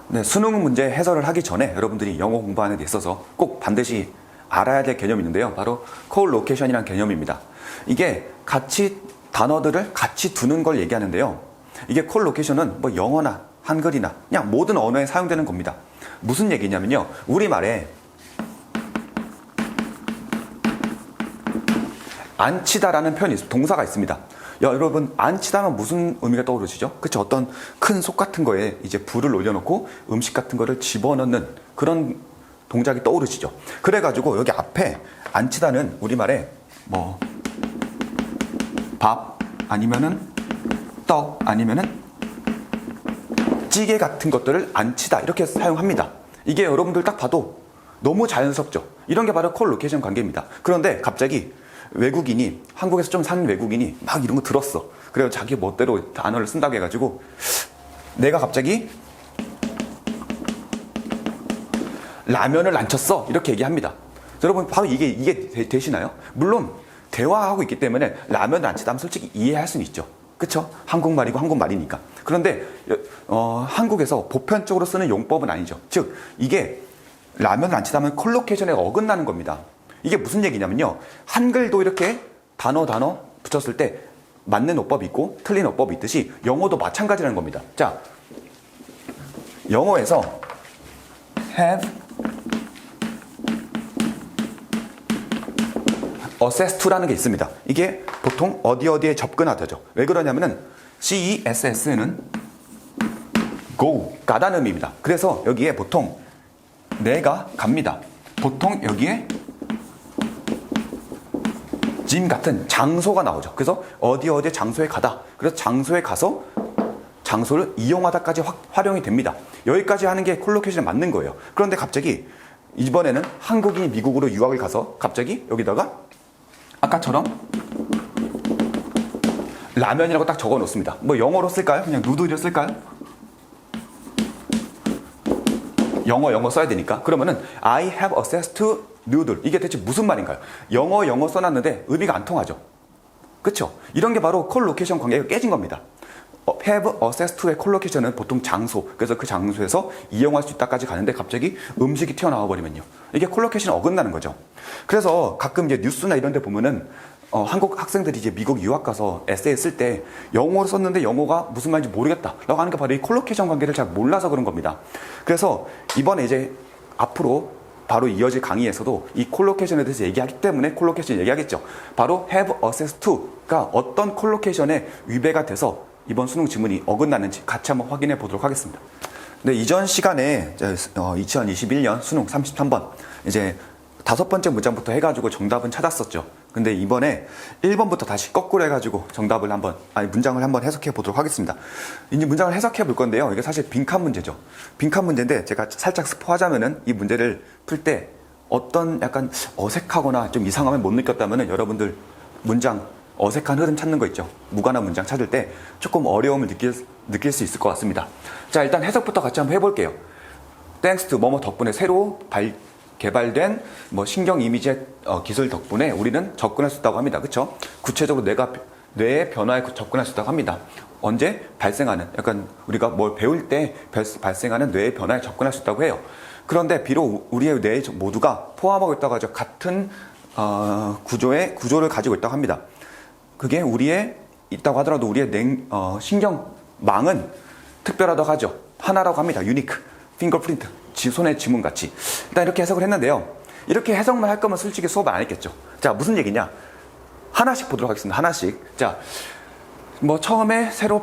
네, 수능 문제 해설을 하기 전에 여러분들이 영어 공부하는 데 있어서 꼭 반드시 알아야 될 개념이 있는데요. 바로 콜로케이션이라는 개념입니다. 이게 같이 단어들을 같이 두는 걸 얘기하는데요. 이게 콜로케이션은 뭐 영어나 한글이나 그냥 모든 언어에 사용되는 겁니다. 무슨 얘기냐면요. 우리말에 앉히다라는 표현이 동사가 있습니다. 여러분 앉히다면 무슨 의미가 떠오르시죠? 그쵸? 어떤 큰 속 같은 거에 이제 불을 올려놓고 음식 같은 거를 집어넣는 그런 동작이 떠오르시죠? 그래가지고 여기 앞에 앉히다는 우리말에 뭐 밥 아니면은 떡 아니면은 찌개 같은 것들을 앉히다 이렇게 사용합니다. 이게 여러분들 딱 봐도 너무 자연스럽죠? 이런 게 바로 콜로케이션 관계입니다. 그런데 갑자기 외국인이 한국에서 좀 사는 외국인이 막 이런 거 들었어. 그래서 자기 멋대로 단어를 쓴다고 해가지고 내가 갑자기 라면을 안 쳤어 이렇게 얘기합니다. 여러분 바로 이게 되시나요? 물론 대화하고 있기 때문에 라면을 안 치다 하면 솔직히 이해할 수는 있죠. 그쵸? 한국말이고 한국말이니까. 그런데 한국에서 보편적으로 쓰는 용법은 아니죠. 즉 이게 라면을 안 치다 하면 콜로케이션에 어긋나는 겁니다. 이게 무슨 얘기냐면요. 한글도 이렇게 단어 붙였을 때 맞는 어법이 있고 틀린 어법이 있듯이 영어도 마찬가지라는 겁니다. 자, 영어에서 have access to라는 게 있습니다. 이게 보통 어디에 접근하다죠. 왜 그러냐면은 CESS는 go, 가다는 의미입니다. 그래서 여기에 보통 내가 갑니다. 보통 여기에 짐 같은 장소가 나오죠. 그래서 어디에 장소에 가다. 그래서 장소에 가서 장소를 이용하다까지 활용이 됩니다. 여기까지 하는 게 콜로케이션에 맞는 거예요. 그런데 갑자기 이번에는 한국인이 미국으로 유학을 가서 갑자기 여기다가 아까처럼 라면이라고 딱 적어 놓습니다. 뭐 영어로 쓸까요? 그냥 누들이로 쓸까요? 영어 써야 되니까. 그러면은 I have access to noodle. 이게 대체 무슨 말인가요? 영어 써놨는데 의미가 안 통하죠. 그쵸? 이런 게 바로 콜로케이션 관계가 깨진 겁니다. have access to의 콜로케이션은 보통 장소, 그래서 그 장소에서 이용할 수 있다까지 가는데 갑자기 음식이 튀어나와 버리면요. 이게 콜로케이션이 어긋나는 거죠. 그래서 가끔 이제 뉴스나 이런 데 보면은 한국 학생들이 이제 미국 유학 가서 에세이 쓸 때 영어로 썼는데 영어가 무슨 말인지 모르겠다 라고 하는 게 바로 이 콜로케이션 관계를 잘 몰라서 그런 겁니다. 그래서 이번에 이제 앞으로 바로 이어질 강의에서도 이 콜로케이션에 대해서 얘기하기 때문에 콜로케이션 얘기하겠죠. 바로 have access to가 어떤 콜로케이션에 위배가 돼서 이번 수능 지문이 어긋나는지 같이 한번 확인해 보도록 하겠습니다. 네, 이전 시간에 2021년 수능 33번 이제 5번째 문장부터 해가지고 정답은 찾았었죠. 근데 이번에 1번부터 다시 거꾸로 해가지고 문장을 한번 해석해 보도록 하겠습니다. 이제 문장을 해석해 볼 건데요. 이게 사실 빈칸 문제죠. 빈칸 문제인데 제가 살짝 스포하자면은 이 문제를 풀 때 어떤 약간 어색하거나 좀 이상함을 못 느꼈다면은 여러분들 문장 어색한 흐름 찾는 거 있죠. 무관한 문장 찾을 때 조금 어려움을 느낄 수 있을 것 같습니다. 자, 일단 해석부터 같이 한번 해볼게요. Thanks to 뭐뭐 덕분에 새로 개발된 신경 이미지 기술 덕분에 우리는 접근할 수 있다고 합니다. 그렇죠? 구체적으로 뇌의 변화에 접근할 수 있다고 합니다. 언제 발생하는 약간 우리가 뭘 배울 때 발생하는 뇌의 변화에 접근할 수 있다고 해요. 그런데 비록 우리의 뇌 모두가 포함하고 있다고 하죠. 같은 구조를 가지고 있다고 합니다. 그게 우리의 있다고 하더라도 우리의 신경망은 특별하다고 하죠. 하나라고 합니다. 유니크, 핑거프린트, 손의 지문같이. 일단 이렇게 해석을 했는데요. 이렇게 해석만 할 거면 솔직히 수업 안 했겠죠. 자, 무슨 얘기냐? 하나씩 보도록 하겠습니다. 하나씩. 자, 처음에 새로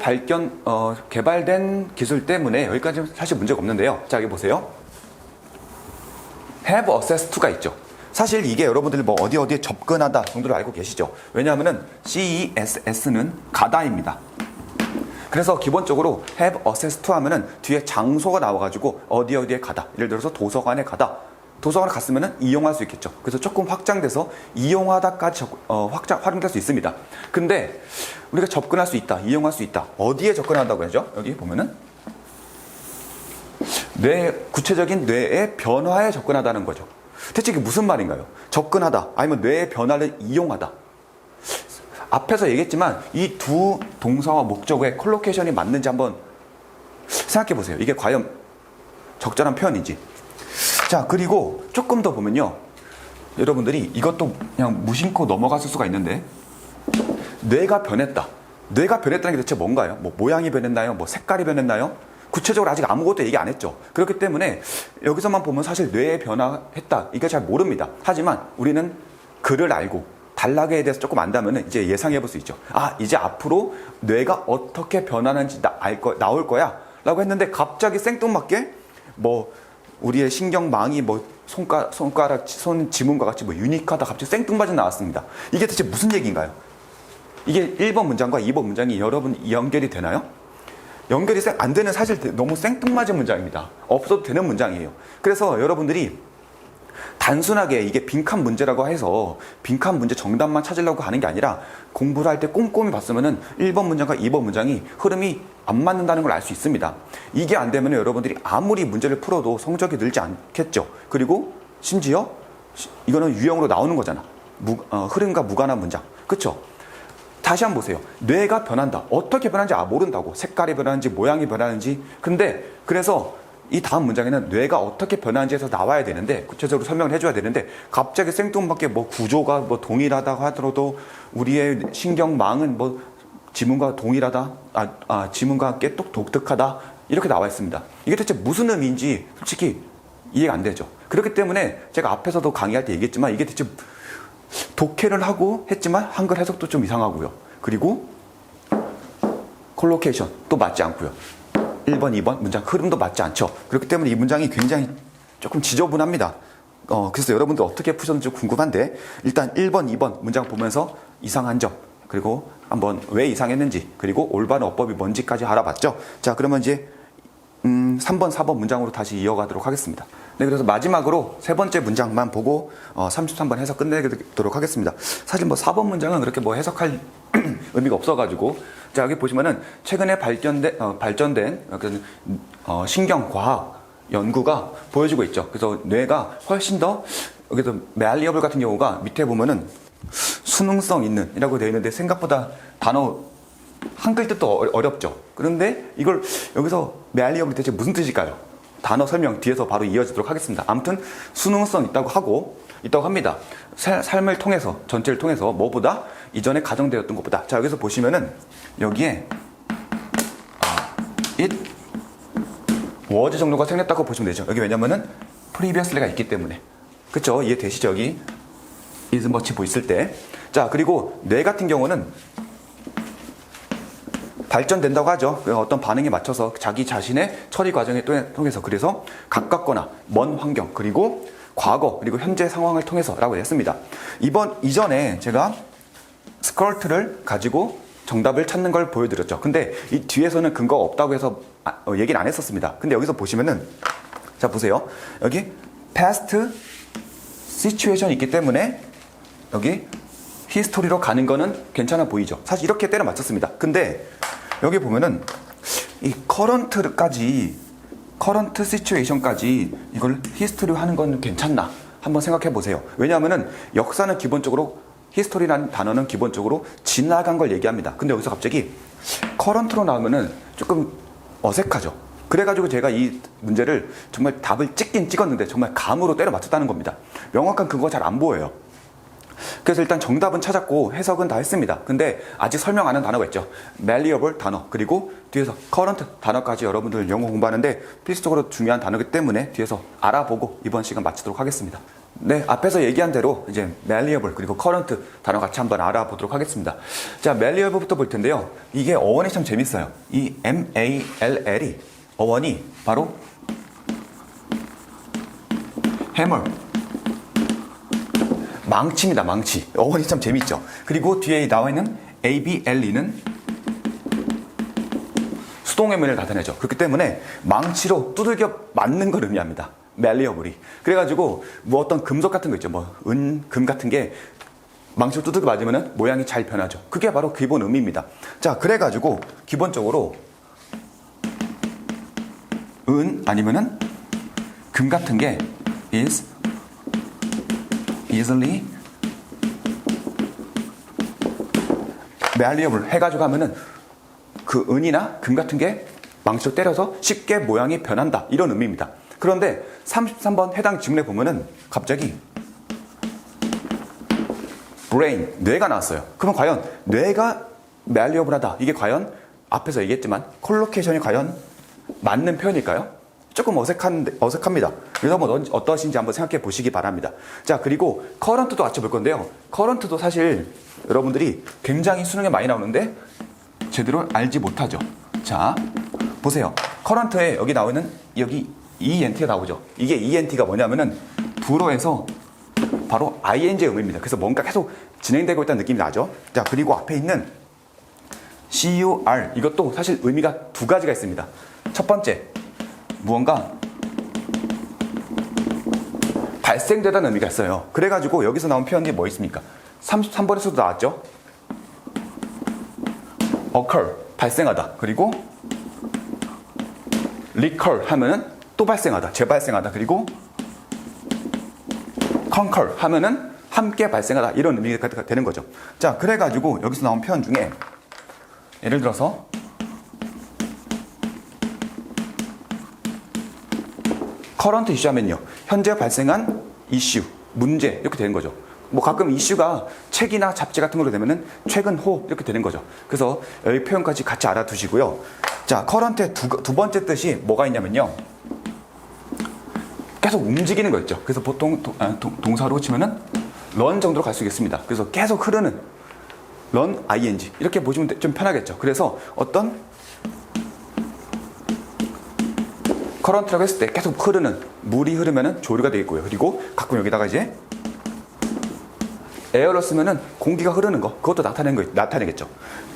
개발된 기술 때문에 여기까지 사실 문제가 없는데요. 자, 여기 보세요. have access to가 있죠. 사실 이게 여러분들이 어디에 접근하다 정도로 알고 계시죠. 왜냐하면은 CESS는 가다입니다. 그래서 기본적으로 have access to 하면은 뒤에 장소가 나와가지고 어디에 가다. 예를 들어서 도서관에 가다. 도서관에 갔으면은 이용할 수 있겠죠. 그래서 조금 확장돼서 이용하다까지 활용될 수 있습니다. 근데 우리가 접근할 수 있다, 이용할 수 있다. 어디에 접근한다고 하죠? 여기 보면은 구체적인 뇌의 변화에 접근하다는 거죠. 대체 이게 무슨 말인가요? 접근하다, 아니면 뇌의 변화를 이용하다. 앞에서 얘기했지만 이 두 동사와 목적의 콜로케이션이 맞는지 한번 생각해 보세요. 이게 과연 적절한 표현인지. 자, 그리고 조금 더 보면요. 여러분들이 이것도 그냥 무심코 넘어갔을 수가 있는데, 뇌가 변했다. 뇌가 변했다는 게 대체 뭔가요? 뭐 모양이 변했나요? 뭐 색깔이 변했나요? 구체적으로 아직 아무것도 얘기 안 했죠. 그렇기 때문에 여기서만 보면 사실 뇌에 변화했다. 이게 잘 모릅니다. 하지만 우리는 글을 알고 단락에 대해서 조금 안다면 이제 예상해 볼 수 있죠. 아, 이제 앞으로 뇌가 어떻게 변하는지 나올 거야. 라고 했는데 갑자기 생뚱맞게 뭐 우리의 신경망이 뭐 손가락, 손 지문과 같이 뭐 유니크하다 갑자기 생뚱맞게 나왔습니다. 이게 대체 무슨 얘기인가요? 이게 1번 문장과 2번 문장이 여러분 연결이 되나요? 연결이 안 되는 사실 너무 생뚱맞은 문장입니다. 없어도 되는 문장이에요. 그래서 여러분들이 단순하게 이게 빈칸 문제라고 해서 빈칸 문제 정답만 찾으려고 하는 게 아니라 공부를 할 때 꼼꼼히 봤으면은 1번 문장과 2번 문장이 흐름이 안 맞는다는 걸 알 수 있습니다. 이게 안 되면 여러분들이 아무리 문제를 풀어도 성적이 늘지 않겠죠. 그리고 심지어 이거는 유형으로 나오는 거잖아. 흐름과 무관한 문장. 그쵸? 다시 한번 보세요. 뇌가 변한다. 어떻게 변하는지 모른다고. 색깔이 변하는지 모양이 변하는지. 근데 그래서 이 다음 문장에는 뇌가 어떻게 변하는지에서 나와야 되는데 구체적으로 설명을 해줘야 되는데 갑자기 생뚱맞게 뭐 구조가 뭐 동일하다고 하더라도 우리의 신경망은 뭐 지문과 동일하다. 지문과 함께 또 독특하다. 이렇게 나와 있습니다. 이게 대체 무슨 의미인지 솔직히 이해가 안 되죠. 그렇기 때문에 제가 앞에서도 강의할 때 얘기했지만 이게 대체 독해를 하고 했지만 한글 해석도 좀 이상하고요. 그리고 콜로케이션 또 맞지 않고요. 1번, 2번 문장 흐름도 맞지 않죠. 그렇기 때문에 이 문장이 굉장히 조금 지저분합니다. 그래서 여러분들 어떻게 푸셨는지 궁금한데 일단 1번, 2번 문장 보면서 이상한 점 그리고 한번 왜 이상했는지 그리고 올바른 어법이 뭔지까지 알아봤죠. 자, 그러면 이제 3번, 4번 문장으로 다시 이어가도록 하겠습니다. 네, 그래서 마지막으로 세 번째 문장만 보고 33번 해석 끝내도록 하겠습니다. 사실 뭐 4번 문장은 그렇게 뭐 해석할 의미가 없어가지고 자, 여기 보시면은 최근에 발전된 신경과학 연구가 보여주고 있죠. 그래서 뇌가 훨씬 더 여기서 malleable 같은 경우가 밑에 보면은 수능성 있는 이라고 되어 있는데 생각보다 단어 한글 뜻도 어렵죠. 그런데 이걸 여기서 malleable 대체 무슨 뜻일까요? 단어 설명 뒤에서 바로 이어지도록 하겠습니다. 아무튼 수능성 있다고 합니다. 삶을 통해서 전체를 통해서 뭐보다 이전에 가정되었던 것보다. 자, 여기서 보시면은 여기에 it was 정도가 생겼다고 보시면 되죠. 여기 왜냐면은 previously가 있기 때문에. 그쵸? 이해되시죠? 여기 is much 있을 때. 자, 그리고 뇌 같은 경우는 발전된다고 하죠. 어떤 반응에 맞춰서 자기 자신의 처리 과정을 통해서 그래서 가깝거나 먼 환경 그리고 과거 그리고 현재 상황을 통해서라고 했습니다. 이전에 제가 스컬트를 가지고 정답을 찾는 걸 보여드렸죠. 근데 이 뒤에서는 근거가 없다고 해서 얘기는 안 했었습니다. 근데 여기서 보시면은 자, 보세요. 여기 past situation이 있기 때문에 여기 history로 가는 거는 괜찮아 보이죠. 사실 이렇게 때려 맞췄습니다. 근데 여기 보면은 이 current situation까지 이걸 history로 하는 건 괜찮나? 한번 생각해 보세요. 왜냐하면은 역사는 기본적으로 history라는 단어는 기본적으로 지나간 걸 얘기합니다. 근데 여기서 갑자기 current로 나오면은 조금 어색하죠. 그래가지고 제가 이 문제를 정말 답을 찍긴 찍었는데 정말 감으로 때려 맞췄다는 겁니다. 명확한 근거가 잘 안 보여요. 그래서 일단 정답은 찾았고 해석은 다 했습니다. 근데 아직 설명 안 한 단어가 있죠. malleable 단어 그리고 뒤에서 current 단어까지 여러분들 영어 공부하는데 필수적으로 중요한 단어이기 때문에 뒤에서 알아보고 이번 시간 마치도록 하겠습니다. 네, 앞에서 얘기한 대로 이제 malleable 그리고 current 단어 같이 한번 알아보도록 하겠습니다. 자, malleable부터 볼 텐데요. 이게 어원이 참 재밌어요. 이 M-A-L-L이 어원이 바로 hammer 망치입니다. 망치. 어원이 참 재밌죠. 그리고 뒤에 나와 있는 ABLE는 수동의미를 나타내죠. 그렇기 때문에 망치로 두들겨 맞는 걸 의미합니다. malleable이. 그래가지고 뭐 어떤 금속 같은 거 있죠. 뭐 금 같은 게 망치로 두들겨 맞으면 모양이 잘 변하죠. 그게 바로 기본 의미입니다. 자, 그래가지고 기본적으로 아니면은 금 같은 게 is easily malleable 해가지고 하면은 그 은이나 금 같은 게 망치로 때려서 쉽게 모양이 변한다 이런 의미입니다. 그런데 33번 해당 지문에 보면은 갑자기 brain, 뇌가 나왔어요. 그럼 과연 뇌가 malleable하다. 이게 과연 앞에서 얘기했지만 콜로케이션이 과연 맞는 표현일까요? 조금 어색합니다. 그래서 한번 어떠신지 한번 생각해 보시기 바랍니다. 자, 그리고 커런트도 같이 볼 건데요. 커런트도 사실 여러분들이 굉장히 수능에 많이 나오는데 제대로 알지 못하죠. 자, 보세요. 커런트에 여기 나오는 여기 ENT가 나오죠. 이게 ENT가 뭐냐면은 불어에서 바로 ING의 의미입니다. 그래서 뭔가 계속 진행되고 있다는 느낌이 나죠. 자, 그리고 앞에 있는 CUR 이것도 사실 의미가 두 가지가 있습니다. 첫 번째, 무언가 발생되다는 의미가 있어요. 그래가지고 여기서 나온 표현이 뭐 있습니까? 33번에서도 나왔죠. occur, 발생하다. 그리고 recur 하면은 또 발생하다, 재발생하다. 그리고 concur 하면은 함께 발생하다. 이런 의미가 되는 거죠. 자, 그래가지고 여기서 나온 표현 중에 예를 들어서 current issue 하면요, 현재 발생한 이슈, 문제 이렇게 되는 거죠. 뭐 가끔 이슈가 책이나 잡지 같은 걸로 되면은 최근 호 이렇게 되는 거죠. 그래서 여기 표현까지 같이 알아두시고요. 자, current의 두 번째 뜻이 뭐가 있냐면요, 계속 움직이는 거 있죠. 그래서 보통 동사로 치면은 run 정도로 갈 수 있습니다. 그래서 계속 흐르는 run ing 이렇게 보시면 좀 편하겠죠. 그래서 어떤 커런트라고 했을 때 계속 흐르는, 물이 흐르면은 조류가 되겠고요. 그리고 가끔 여기다가 이제 에어를 쓰면은 공기가 흐르는 거, 그것도 나타내겠죠.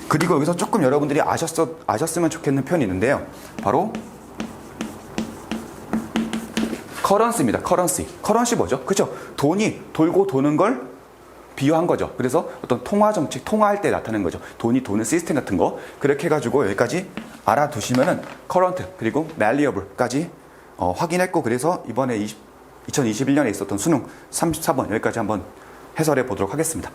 그리고 여기서 조금 여러분들이 아셨으면 좋겠는 표현이 있는데요. 바로 커런시입니다. 커런시 뭐죠? 그렇죠? 돈이 돌고 도는 걸 비유한 거죠. 그래서 어떤 통화 정책, 통화할 때 나타내는 거죠. 돈이 도는 시스템 같은 거. 그렇게 해가지고 여기까지 알아두시면은 current 그리고 malleable까지 확인했고, 그래서 이번에 2021년에 있었던 수능 34번 여기까지 한번 해설해 보도록 하겠습니다.